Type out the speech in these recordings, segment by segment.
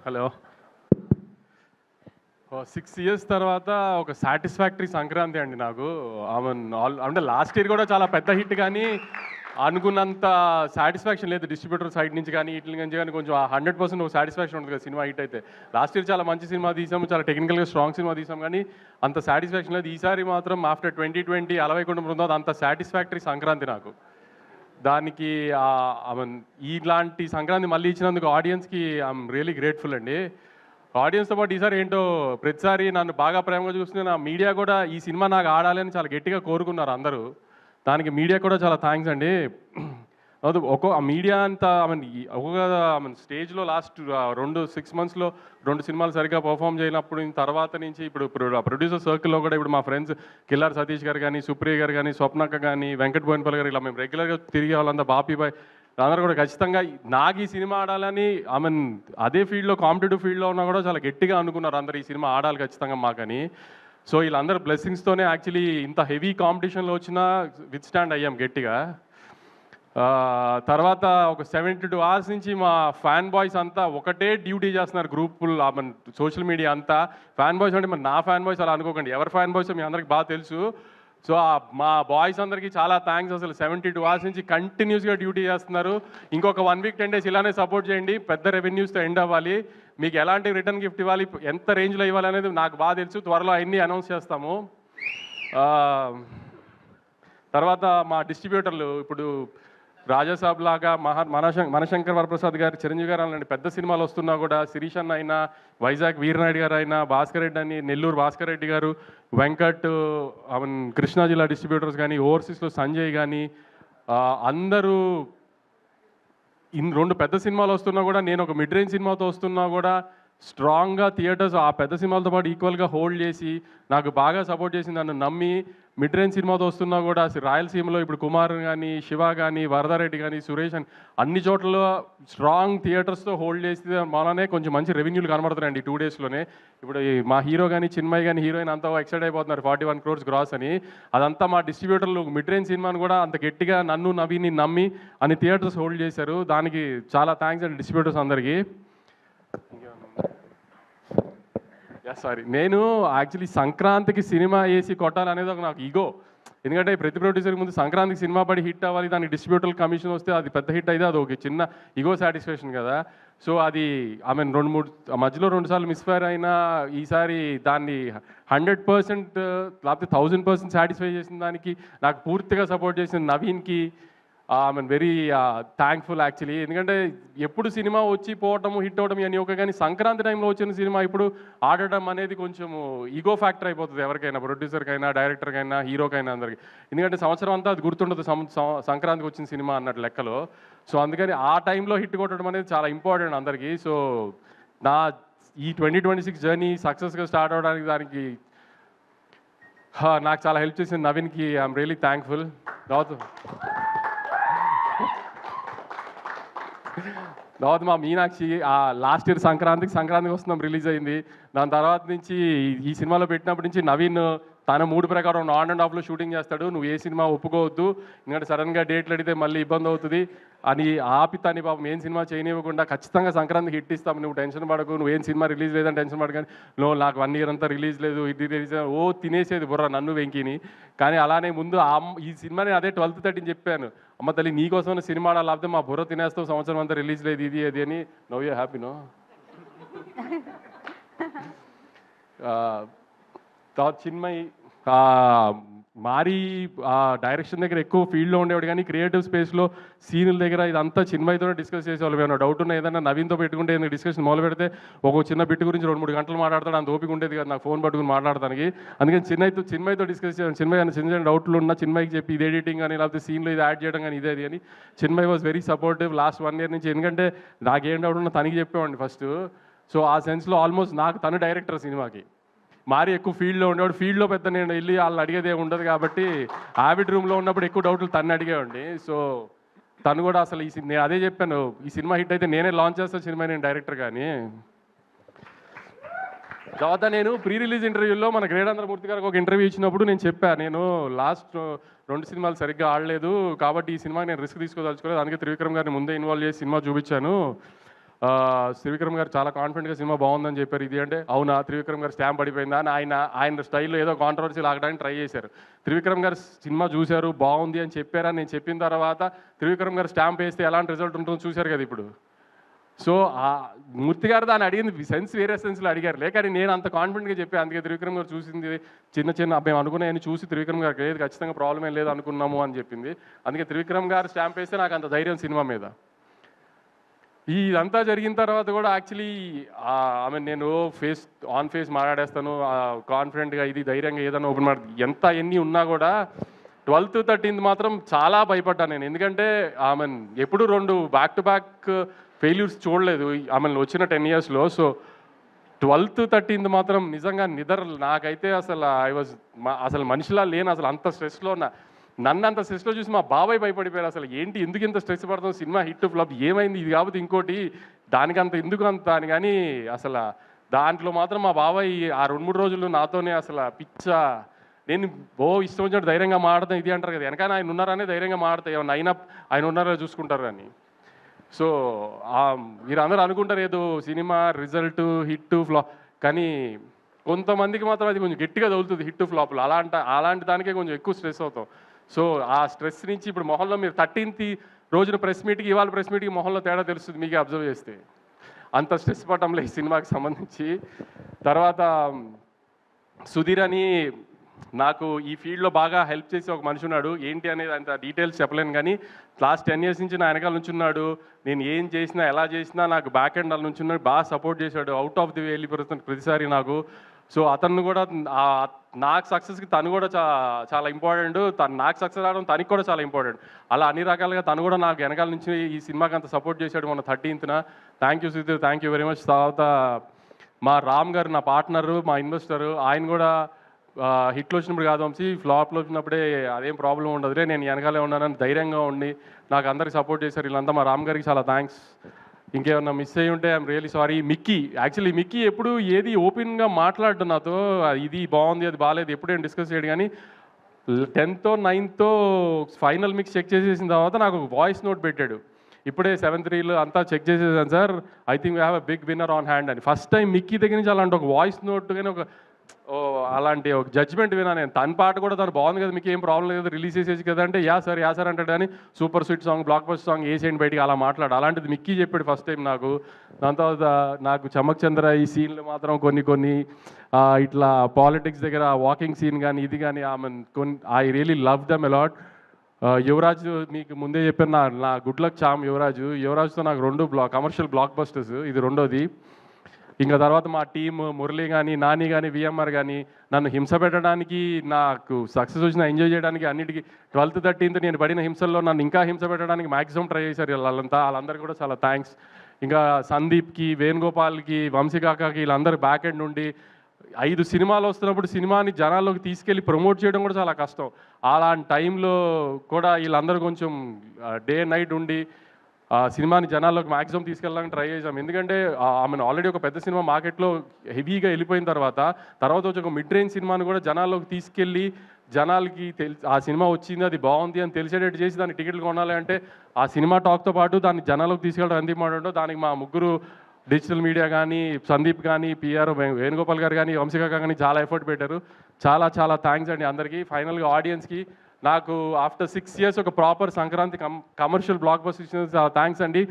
Hello. 6 years తర్వాత ఒక satisfactory Sankranti అండి నాకు. అంటే లాస్ట్ ఇయర్ కూడా చాలా పెద్ద హిట్, కానీ అనుకున్నంత సాటిస్ఫాక్షన్ లేదు డిస్ట్రిబ్యూటర్ సైడ్ నుంచి కానీ వీటి నుంచి కానీ. కొంచెం 100% ఒక సాటిస్ఫాక్షన్ ఉంటుంది కదా సినిమా హిట్ అయితే. లాస్ట్ ఇయర్ చాలా మంచి సినిమా తీసాము, చాలా టెక్నికల్గా స్ట్రాంగ్ సినిమా తీసాం, కానీ అంత సాటిస్ఫాక్షన్ లేదు. ఈసారి మాత్రం ఆఫ్టర్ 2020 అలవై కుటుంబం ఉందో అంత సాటిస్ఫాక్టరీ సంక్రాంతి నాకు. దానికి ఇలాంటి సంక్రాంతి మళ్ళీ ఇచ్చినందుకు ఆడియన్స్కి ఐఎమ్ రియలీ గ్రేట్ఫుల్ అండి. ఆడియన్స్తో పాటు ఈసారి ఏంటో ప్రతిసారి నన్ను బాగా ప్రేమగా చూస్తున్న నా మీడియా కూడా ఈ సినిమా నాకు ఆడాలి అని చాలా గట్టిగా కోరుకున్నారు అందరూ. దానికి మీడియా కూడా చాలా థ్యాంక్స్ అండి. మీడియా అంతా ఒక్కొక్క స్టేజ్లో లాస్ట్ 6 monthsలో 2 సినిమాలు సరిగ్గా పర్ఫామ్ చేయనప్పుడు తర్వాత నుంచి ఇప్పుడు ప్రొడ్యూసర్ సర్కిల్లో కూడా ఇప్పుడు మా ఫ్రెండ్స్ కిల్లార్ సతీష్ గారు కానీ, సుప్రియ గారు కానీ, స్వప్నక్క కానీ, వెంకట్ బోయినపల్లి గారు, ఇలా మేము రెగ్యులర్గా తిరిగే వాళ్ళంతా, బాపీబాయ్ అందరూ కూడా ఖచ్చితంగా నాకు ఈ సినిమా ఆడాలని అదే ఫీల్డ్లో కాంపిటేటివ్ ఫీల్డ్లో ఉన్నా కూడా చాలా గట్టిగా అనుకున్నారు అందరు ఈ సినిమా ఆడాలి ఖచ్చితంగా మాకని. సో వీళ్ళందరూ బ్లెస్సింగ్స్తోనే యాక్చువల్లీ ఇంత హెవీ కాంపిటీషన్లో వచ్చినా విత్ స్టాండ్ అయ్యాం గట్టిగా. తర్వాత ఒక 72 hours నుంచి మా ఫ్యాన్ బాయ్స్ అంతా ఒకటే డ్యూటీ చేస్తున్నారు గ్రూపులు, సోషల్ మీడియా అంతా. ఫ్యాన్ బాయ్స్ అంటే మరి నా ఫ్యాన్ బాయ్స్ అలా అనుకోకండి, ఎవరి ఫ్యాన్ బాయ్స్ మీ అందరికి బాగా తెలుసు. సో మా బాయ్స్ అందరికీ చాలా థ్యాంక్స్. అసలు 72 hours నుంచి కంటిన్యూస్గా డ్యూటీ చేస్తున్నారు. ఇంకొక 1 week 10 days ఇలానే సపోర్ట్ చేయండి. పెద్ద రెవెన్యూస్తో ఎండ్ అవ్వాలి. మీకు ఎలాంటి రిటర్న్ గిఫ్ట్ ఇవ్వాలి, ఎంత రేంజ్లో ఇవ్వాలి అనేది నాకు బాగా తెలుసు. త్వరలో అన్నీ అనౌన్స్ చేస్తాము. తర్వాత మా డిస్ట్రిబ్యూటర్లు ఇప్పుడు రాజాసాబ్ లాగా మనశంకర్ వరప్రసాద్ గారు, చిరంజీవి గారు అలాంటి పెద్ద సినిమాలు వస్తున్నా కూడా, శిరీష్ అన్న అయినా, వైజాగ్ వీరనాయుడు గారు అయినా, భాస్కర్ రెడ్డి అని, నెల్లూరు భాస్కర్ రెడ్డి గారు, వెంకట్, కృష్ణా జిల్లా డిస్ట్రిబ్యూటర్స్ కానీ, ఓవర్సీస్లో సంజయ్ కానీ, అందరూ 2 పెద్ద సినిమాలు వస్తున్నా కూడా, నేను ఒక మిడ్ రేంజ్ సినిమాతో వస్తున్నా కూడా స్ట్రాంగ్గా థియేటర్స్ ఆ పెద్ద సినిమాలతో పాటు ఈక్వల్గా హోల్డ్ చేసి నాకు బాగా సపోర్ట్ చేసి నన్ను నమ్మి మిడ్ రేంజ్ సినిమాతో వస్తున్నా కూడా రాయలసీమలో ఇప్పుడు కుమార్ కానీ, శివ కానీ, వరదారెడ్డి కానీ, సురేష్ అని అన్ని చోట్ల స్ట్రాంగ్ థియేటర్స్తో హోల్డ్ చేసి మననే కొంచెం మంచి రెవెన్యూలు కనబడుతున్నాయండి 2 daysలోనే. ఇప్పుడు మా హీరో కానీ, చిన్మయ్ కానీ, హీరోయిన్ అంతా ఎక్సైట్ అయిపోతున్నారు 41 crores గ్రాస్ అని. అదంతా మా డిస్ట్రిబ్యూటర్లు మిడ్ రేంజ్ సినిమాని కూడా అంత గట్టిగా నన్ను నవీని నమ్మి అన్ని థియేటర్స్ హోల్డ్ చేశారు. దానికి చాలా థ్యాంక్స్ అండి డిస్ట్రిబ్యూటర్స్ అందరికీ. సారీ, నేను యాక్చువల్లీ సంక్రాంతికి సినిమా వేసి కొట్టాలనేది ఒక నాకు ఈగో. ఎందుకంటే ప్రతి ప్రొడ్యూసర్కి ముందు సంక్రాంతికి సినిమా పడి హిట్ అవ్వాలి, దానికి డిస్ట్రిబ్యూటర్ కమిషన్ వస్తే అది పెద్ద హిట్ అయితే అది ఒక చిన్న ఈగో సాటిస్ఫాక్షన్ కదా. సో అది మధ్యలో 2 సార్లు మిస్ఫైర్ అయినా ఈసారి దాన్ని 100% లేకపోతే 1000% సాటిస్ఫై చేసిన దానికి నాకు పూర్తిగా సపోర్ట్ చేసిన నవీన్కి వెరీ థ్యాంక్ఫుల్ యాక్చువల్లీ. ఎందుకంటే ఎప్పుడు సినిమా వచ్చి పోవటము, హిట్ అవ్వడం అని ఒక, కానీ సంక్రాంతి టైంలో వచ్చిన సినిమా ఇప్పుడు ఆడటం అనేది కొంచెం ఈగో ఫ్యాక్టర్ అయిపోతుంది ఎవరికైనా, ప్రొడ్యూసర్కైనా, డైరెక్టర్కైనా, హీరోకైనా అందరికి. ఎందుకంటే సంవత్సరం అంతా అది గుర్తుండదు సంక్రాంతికి వచ్చిన సినిమా అన్నట్టు లెక్కలో. సో అందుకని ఆ టైంలో హిట్ కొట్టడం అనేది చాలా ఇంపార్టెంట్ అందరికీ. సో నా ఈ 2026 జర్నీ సక్సెస్గా స్టార్ట్ అవ్వడానికి దానికి నాకు చాలా హెల్ప్ చేసిన నవీన్కి ఐఎమ్ రియలీ థ్యాంక్ఫుల్. తర్వాత మా మీనాక్షి లాస్ట్ ఇయర్ సంక్రాంతికి వస్తున్నాం రిలీజ్ అయింది. దాని తర్వాత నుంచి ఈ సినిమాలో పెట్టినప్పటి నుంచి నవీన్ తన మూడు ప్రకారం ఆన్ అండ్ ఆఫ్లో షూటింగ్ చేస్తాడు. నువ్వు ఏ సినిమా ఒప్పుకోవద్దు, ఎందుకంటే సడన్గా డేట్లు అడిగితే మళ్ళీ ఇబ్బంది అవుతుంది అని ఆపితాని పాపం ఏం సినిమా చేయనివ్వకుండా ఖచ్చితంగా సంక్రాంతికి హిట్ ఇస్తాం, నువ్వు టెన్షన్ పడకు, నువ్వు ఏం సినిమా రిలీజ్ లేదని టెన్షన్ పడకని. నువ్వు నాకు 1 year అంతా రిలీజ్ లేదు, ఇది రిలీజ్ తినేసేది బుర్ర నన్ను వెంకిని. కానీ అలానే ముందు ఈ సినిమాని అదే 12:30 చెప్పాను, అమ్మ తల్లి నీకోసం సినిమా లేకపోతే మా బుర్ర తినేస్తావు, సంవత్సరం అంతా రిలీజ్ లేదు ఇది అది అని. Now you హ్యాపీనో. చిన్మయ్ మారి డైరెక్షన్ దగ్గర ఎక్కువ ఫీల్డ్లో ఉండేవాడు, కానీ క్రియేటివ్ స్పేస్లో సీనుల దగ్గర ఇదంతా చిన్మయ్తోనే డిస్కస్ చేసేవాళ్ళు. ఏమైనా డౌట్ ఉన్నా ఏదైనా నవీన్తో పెట్టుకుంటే ఏదైనా డిస్కషన్ మొదలు పెడితే ఒక చిన్న బిట్టు గురించి 2-3 గంటలు మాట్లాడతాడు. అంత ఓపిక ఉండేది కదా నాకు ఫోన్ పట్టుకుని మాట్లాడటానికి. అందుకని చిన్మయ్తో డిస్కస్ చేయాలి. చిన్న డౌట్లు ఉన్నా చిన్మయ్కి చెప్పి ఇది ఎడిటింగ్ కానీ లేకపోతే సీన్లో ఇది యాడ్ చేయడం కానీ ఇదే అది అని. Chinmay was very supportive last 1 year నుంచి. ఎందుకంటే నాకేం డౌట్ ఉన్నా తనకి చెప్పేవాడిని ఫస్ట్. సో ఆ సెన్స్లో ఆల్మోస్ట్ నాకు తను డైరెక్టర్ సినిమాకి. మారి ఎక్కువ ఫీల్డ్లో ఉండేవాడు, ఫీల్డ్లో పెద్ద నేను వెళ్ళి వాళ్ళని అడిగేదే ఉండదు కాబట్టి ఆవిడ్ రూమ్లో ఉన్నప్పుడు ఎక్కువ డౌట్లు తను అడిగేవాడిని. సో తను కూడా అసలు నేను అదే చెప్పాను, ఈ సినిమా హిట్ అయితే నేనే లాంచ్ చేస్తాను సినిమా, నేను డైరెక్టర్ కానీ. తర్వాత నేను ప్రీ రిలీజ్ ఇంటర్వ్యూలో మన గ్రేడాంధ్రమూర్తి గారికి ఒక ఇంటర్వ్యూ ఇచ్చినప్పుడు నేను చెప్పాను, నేను లాస్ట్ 2 సినిమాలు సరిగ్గా ఆడలేదు కాబట్టి ఈ సినిమా నేను రిస్క్ తీసుకోదలుచుకోలేదు, అందుకే త్రివిక్రమ్ గారిని ముందే ఇన్వాల్వ్ చేసి సినిమా చూపించాను. త్రివిక్రమ్ గారు చాలా కాన్ఫిడెంట్గా సినిమా బాగుందని చెప్పారు. ఇది అంటే అవునా త్రివిక్రమ్ గారు స్టాంప్ పడిపోయిందా అని ఆయన స్టైల్లో ఏదో కాంట్రవర్సీ లాగడానికి ట్రై చేశారు. త్రివిక్రమ్ గారు సినిమా చూశారు, బాగుంది అని చెప్పారని నేను చెప్పిన తర్వాత త్రివిక్రమ్ గారు స్టాంప్ వేస్తే ఎలాంటి రిజల్ట్ ఉంటుందో చూశారు కదా ఇప్పుడు. సో మూర్తి గారు దాన్ని అడిగింది సెన్స్ వేరే సెన్స్లో అడిగారు కానీ నేను అంత కాన్ఫిడెంట్గా చెప్పాను. అందుకే త్రివిక్రమ్ గారు చూసింది చిన్న మేము అనుకున్నాయని చూసి త్రివిక్రమ్ గారికి లేదు ఖచ్చితంగా ప్రాబ్లం ఏం లేదు అనుకున్నాము అని చెప్పింది. అందుకే త్రివిక్రమ్ గారు స్టాంప్ వేస్తే నాకు అంత ధైర్యం సినిమా మీద. ఇదంతా జరిగిన తర్వాత కూడా యాక్చువల్లీ నేను ఆన్ ఫేస్ మాట్లాడేస్తాను కాన్ఫిడెంట్గా, ఇది ధైర్యంగా ఏదైనా ఓపెన్ ఎన్ని ఉన్నా కూడా 12th 13th మాత్రం చాలా భయపడ్డాను నేను. ఎందుకంటే ఎప్పుడు 2 బ్యాక్ టు బ్యాక్ ఫెయిల్యూర్స్ చూడలేదు వచ్చిన 10 yearsలో. సో 12th 13th మాత్రం నిజంగా నాకైతే అసలు మనిషిలా లేను. అసలు అంత స్ట్రెస్లో నన్ను అంత స్ట్రెస్లో చూసి మా బాబాయ్ భయపడిపోయారు. అసలు ఏంటి ఎందుకు ఇంత స్ట్రెస్ పడతాం, సినిమా హిట్ ఫ్లాప్ ఏమైంది, ఇది కాకపోతే ఇంకోటి దానికంత ఎందుకు అంత అని. కానీ అసలు దాంట్లో మాత్రం మా బాబాయ్ ఆ 2-3 రోజులు నాతోనే అసలు నేను ఇష్టం వచ్చినట్టు ధైర్యంగా మాడతాం ఇది అంటారు కదా, వెనకాల ఆయన ఉన్నారనే ధైర్యంగా మాడతాయి, ఏమన్నా అయినా ఆయన ఉన్నారో చూసుకుంటారు అని. సో మీరు అందరూ అనుకుంటారు ఏదో సినిమా రిజల్ట్ హిట్ ఫ్లాప్, కానీ కొంతమందికి మాత్రం అది కొంచెం గట్టిగా తగులుతుంది హిట్ ఫ్లాప్లు. అలాంటి దానికే కొంచెం ఎక్కువ స్ట్రెస్ అవుతాం. సో ఆ స్ట్రెస్ నుంచి ఇప్పుడు మొహంలో మీరు 13th రోజున ప్రెస్ మీట్కి ఇవాళ ప్రెస్ మీట్కి మొహంలో తేడా తెలుస్తుంది మీకే అబ్జర్వ్ చేస్తే. అంత స్ట్రెస్ పడటంలో ఈ సినిమాకి సంబంధించి. తర్వాత సుధీర్ అని నాకు ఈ ఫీల్డ్లో బాగా హెల్ప్ చేసి ఒక మనిషి ఉన్నాడు. ఏంటి అనేది అంత డీటెయిల్స్ చెప్పలేను కానీ లాస్ట్ 10 years నుంచి నా వెనకాల నుంచి ఉన్నాడు. నేను ఏం చేసినా ఎలా చేసినా నాకు బ్యాక్ ఎండ్ అలా నుంచి ఉన్నాడు, బాగా సపోర్ట్ చేశాడు. అవుట్ ఆఫ్ ది వే వెళ్ళిపోతుంది ప్రతిసారి నాకు. సో అతను కూడా నాకు సక్సెస్కి తను కూడా చాలా ఇంపార్టెంట్, నాకు సక్సెస్ రావడం తనకి కూడా చాలా ఇంపార్టెంట్. అలా అన్ని రకాలుగా తను కూడా నాకు వెనకాల నుంచి ఈ సినిమాకి అంత సపోర్ట్ చేశాడు మొన్న 13th. Thank you Sudheer, thank you very much. తర్వాత మా రామ్ గారు నా పార్ట్నరు, మా ఇన్వెస్టరు, ఆయన కూడా హిట్లో వచ్చినప్పుడు కాదు వంశీ, ఫ్లాప్లో వచ్చినప్పుడే అదేం ప్రాబ్లం ఉండదులే, నేను వెనకాలే ఉన్నానని ధైర్యంగా ఉండి నాకు అందరికి సపోర్ట్ చేశారు. వీళ్ళంతా మా రామ్ గారికి చాలా థ్యాంక్స్. ఇంకేమన్నా మిస్ అయ్యి ఉంటే ఐఎమ్ రియలీ సారీ. మిక్కీ ఎప్పుడు ఏది ఓపెన్గా మాట్లాడడం నాతో, ఇది బాగుంది అది బాగాలేదు ఎప్పుడేం డిస్కస్ చేయడు. కానీ 10th 9th final mix check చేసేసిన తర్వాత నాకు వాయిస్ నోట్ పెట్టాడు. ఇప్పుడే 7th reel అంతా చెక్ చేసేసాను sir, I think we have a big winner on hand అని. ఫస్ట్ టైం మిక్కీ దగ్గర నుంచి అలాంటి ఒక వాయిస్ నోట్ కానీ అలాంటి ఒక జడ్జ్మెంట్ వినా నేను. తన పాట కూడా తను బాగుంది కదా, మీకు ఏం ప్రాబ్లం లేదు రిలీజ్ చేసేసి కదా అంటే యా సార్ అంటాడు. కానీ super sweet song, block buster song వేసేయండి బయటికి అలా మాట్లాడు. అలాంటిది మిక్కీ చెప్పాడు ఫస్ట్ టైం నాకు. దాని తర్వాత నాకు చమక్ చంద్ర ఈ సీన్లు మాత్రం కొన్ని ఇట్లా పాలిటిక్స్ దగ్గర వాకింగ్ సీన్ కానీ ఇది కానీ I really love them a lot. Yuvraj మీకు ముందే చెప్పాను, నా గుడ్ లక్ చామ్ యువరాజ్తో నాకు 2 కమర్షియల్ బ్లాక్ బస్టర్స్, ఇది రెండోది. ఇంకా తర్వాత మా టీమ్ మురళి కానీ నాని కానీ విఎంఆర్ కానీ నన్ను హింస పెట్టడానికి, నాకు సక్సెస్ వచ్చిన ఎంజాయ్ చేయడానికి అన్నిటికీ 12th 13th నేను పడిన హింసల్లో నన్ను ఇంకా హింస పెట్టడానికి మ్యాక్సిమం ట్రై చేశారు వాళ్ళందరికీ కూడా చాలా థ్యాంక్స్. ఇంకా సందీప్కి, వేణుగోపాల్కి, వంశీకాకాకి వీళ్ళందరూ బ్యాక్ ఎండ్ నుండి 5 సినిమాలు వస్తున్నప్పుడు సినిమాని జనాల్లోకి తీసుకెళ్ళి ప్రమోట్ చేయడం కూడా చాలా కష్టం. అలాంటి టైంలో కూడా వీళ్ళందరూ కొంచెం డే అండ్ నైట్ ఉండి సినిమాని జనాల్లోకి మ్యాక్సిమం తీసుకెళ్ళడానికి ట్రై చేసాం. ఎందుకంటే ఆల్రెడీ ఒక పెద్ద సినిమా మార్కెట్లో హెవీగా వెళ్ళిపోయిన తర్వాత వచ్చి ఒక మిడ్ రేంజ్ సినిమాని కూడా జనాల్లోకి తీసుకెళ్ళి జనాలకి ఆ సినిమా వచ్చింది అది బాగుంది అని తెలిసేటట్టు చేసి దానికి టికెట్లు కొనాలి అంటే ఆ సినిమా టాక్తో పాటు దాన్ని జనాల్లోకి తీసుకెళ్ళడం ఎంత ఇంపార్టెంటో దానికి మా ముగ్గురు డిజిటల్ మీడియా కానీ, సందీప్ కానీ, పిఆర్ వేణుగోపాల్ గారు కానీ, వంశీకాక కానీ చాలా ఎఫర్ట్ పెట్టారు. చాలా థ్యాంక్స్ అండి అందరికీ. ఫైనల్గా ఆడియన్స్కి నాకు ఆఫ్టర్ 6 years ఒక proper Sankranti commercial block buster ఇచ్చిన చాలా థ్యాంక్స్ అండి.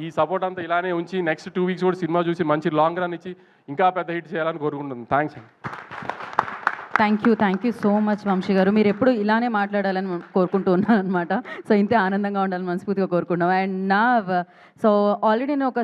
ఈ సపోర్ట్ అంతా ఇలానే ఉంచి నెక్స్ట్ 2 weeks కూడా సినిమా చూసి మంచి లాంగ్ రన్ ఇచ్చి ఇంకా పెద్ద హిట్ చేయాలని కోరుకుంటున్నాను. థ్యాంక్స్ అండి. Thank you so much Vamsi గారు. మీరు ఎప్పుడు ఇలానే మాట్లాడాలని కోరుకుంటూ ఉన్నాను అనమాట. సో ఇంతే ఆనందంగా ఉండాలని మనస్ఫూర్తిగా కోరుకున్నాం. అండ్ సో ఆల్రెడీ నేను ఒక